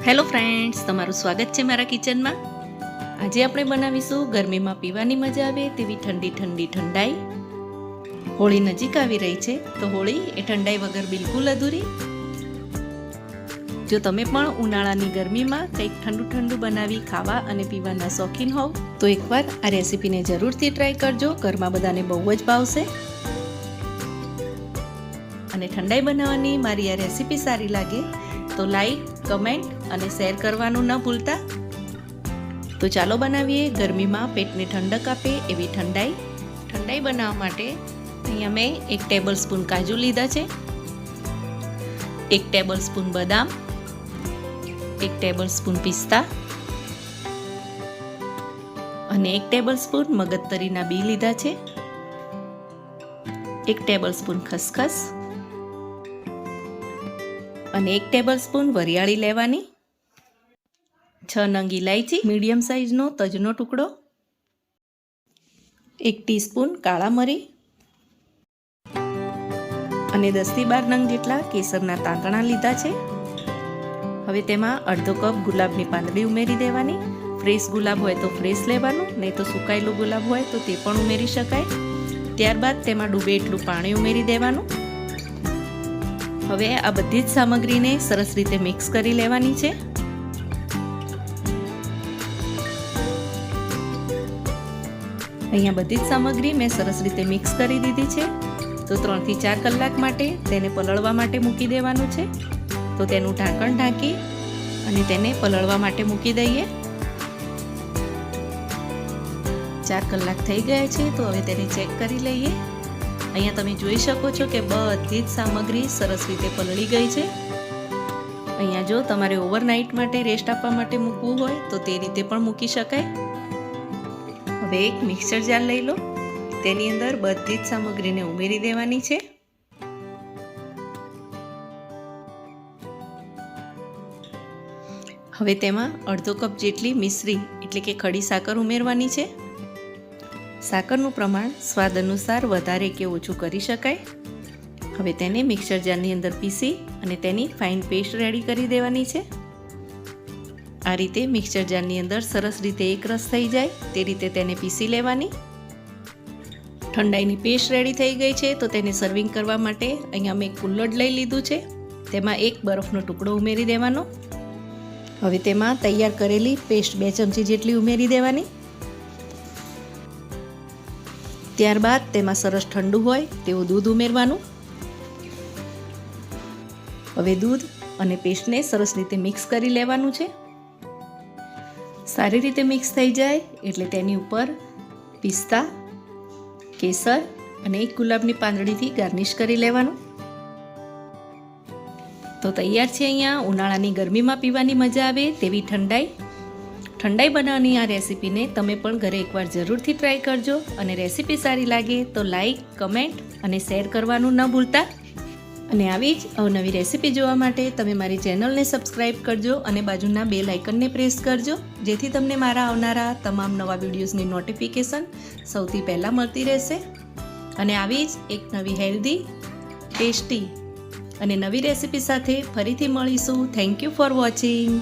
Hello friends, તમારું સ્વાગત છે મારા કિચનમાં। આજે આપણે બનાવીશું ગરમીમાં પીવાની મજા આવે તેવી ઠંડી ઠંડી ઠંડાઈ। હોળી નજીક આવી રહી છે તો હોળી એ ઠંડાઈ વગર બિલકુલ અધૂરી। જો તમે પણ ઉનાળાની ગરમીમાં કંઈક ઠંડુ ઠંડુ બનાવી ખાવા અને પીવાના શોખીન હોવ તો એકવાર આ રેસીપીને જરૂરથી ટ્રાય કરજો। ઘરમાં બધાને બહુ જ ભાવશે। અને ઠંડાઈ બનાવવાની મારી આ રેસીપી સારી લાગે તો લાઈક, કમેન્ટ અને શેર કરવાનું ન ભૂલતા। તો ચાલો બનાવીએ ગરમીમાં પેટને ઠંડક આપે એવી ઠંડાઈ। ઠંડાઈ બનાવવા માટે અહીંયા મેં 1 ટેબલ સ્પૂન કાજુ લીધા છે, 1 ટેબલ સ્પૂન બદામ, 1 ટેબલ સ્પૂન પિસ્તા અને 1 ટેબલ સ્પૂન મગજતરીના બી લીધા છે, 1 ટેબલ સ્પૂન ખસખસ અને 1 ટેબલ સ્પૂન વરિયાળી લેવાની, 6 નંગ ઇલાયચી, મીડિયમ સાઇઝનો તજનો ટુકડો, 1 ટીસ્પૂન કાળા મરી અને 10 થી 12 નંગ જેટલા કેસરના તાંતણા લીધા છે। હવે તેમાં અડધો કપ ગુલાબની પાંદડી ઉમેરી દેવાની। ફ્રેશ ગુલાબ હોય તો ફ્રેશ લેવાનું, નહીં તો સુકાયેલું ગુલાબ હોય તો તે પણ ઉમેરી શકાય। ત્યારબાદ તેમાં ડૂબે એટલું પાણી ઉમેરી દેવાનું। હવે આ બધી જ સામગ્રીને સરસ રીતે મિક્સ કરી લેવાની છે। અહીંયા બધી જ સામગ્રી મેં સરસ રીતે મિક્સ કરી દીધી છે। તો 3 થી 4 કલાક માટે તેને પલળવા માટે મૂકી દેવાનું છે। તો તેનું ઢાંકણ ઢાંકી અને તેને પલળવા માટે મૂકી દઈએ। 4 કલાક થઈ ગયા છે તો હવે તેને ચેક કરી લઈએ। અહીંયા તમે જોઈ શકો છો કે બધી જ સામગ્રી સરસ રીતે પલળી ગઈ છે। અહીંયા જો તમારે ઓવરનાઇટ માટે રેસ્ટ આપવા માટે મૂકવું હોય તો તે રીતે પણ મૂકી શકાય। હવે એક મિક્સર જાર લઈ લો, તેની અંદર બધી જ સામગ્રીને ઉમેરી દેવાની છે। હવે તેમાં અડધો કપ જેટલી મિશ્રી એટલે કે ખડી સાકર ઉમેરવાની છે। સાકરનું પ્રમાણ સ્વાદ અનુસાર વધારે કે ઓછું કરી શકાય। હવે તેને મિક્સર જારની અંદર પીસી અને તેની ફાઇન પેસ્ટ રેડી કરી દેવાની છે। આ રીતે મિક્સર જારની અંદર સરસ રીતે એક રસ થઈ જાય તે રીતે તેને પીસી લેવાની। ઠંડાઈની પેસ્ટ રેડી થઈ ગઈ છે તો તેને સર્વિંગ કરવા માટે અહીંયા મેં કુલ્લડ લઈ લીધું છે। તેમાં 1 બરફનો ટુકડો ઉમેરી દેવાનો। હવે તેમાં તૈયાર કરેલી પેસ્ટ 2 ચમચી જેટલી ઉમેરી દેવાની। ત્યારબાદ તેમાં સરસ ઠંડુ હોય તેવું દૂધ ઉમેરવાનું। હવે દૂધ અને પેસ્ટને સરસ રીતે મિક્સ કરી લેવાનું છે। સારી રીતે મિક્સ થઈ જાય એટલે તેની ઉપર પિસ્તા, કેસર અને 1 ગુલાબની પાંદડીથી ગાર્નિશ કરી લેવાનું। તો તૈયાર છે અહીંયા ઉનાળાની ગરમીમાં પીવાની મજા આવે તેવી ઠંડાઈ। ઠંડાઈ બનાવવાની આ રેસીપીને તમે પણ ઘરે એકવાર જરૂરથી ટ્રાય કરજો અને રેસીપી સારી લાગે તો લાઈક, કમેન્ટ અને શેર કરવાનું ન ભૂલતા। અને આવી જ અવનવી રેસીપી જોવા માટે તમે મારી ચેનલને સબસ્ક્રાઈબ કરજો અને બાજુના બેલ આઇકનને પ્રેસ કરજો, જેથી તમને મારા આવનારા તમામ નવા વિડીયોઝની નોટિફિકેશન સૌથી પહેલાં મળતી રહેશે। અને આવી જ એક નવી હેલ્ધી, ટેસ્ટી અને નવી રેસીપી સાથે ફરીથી મળીશું। Thank you for watching.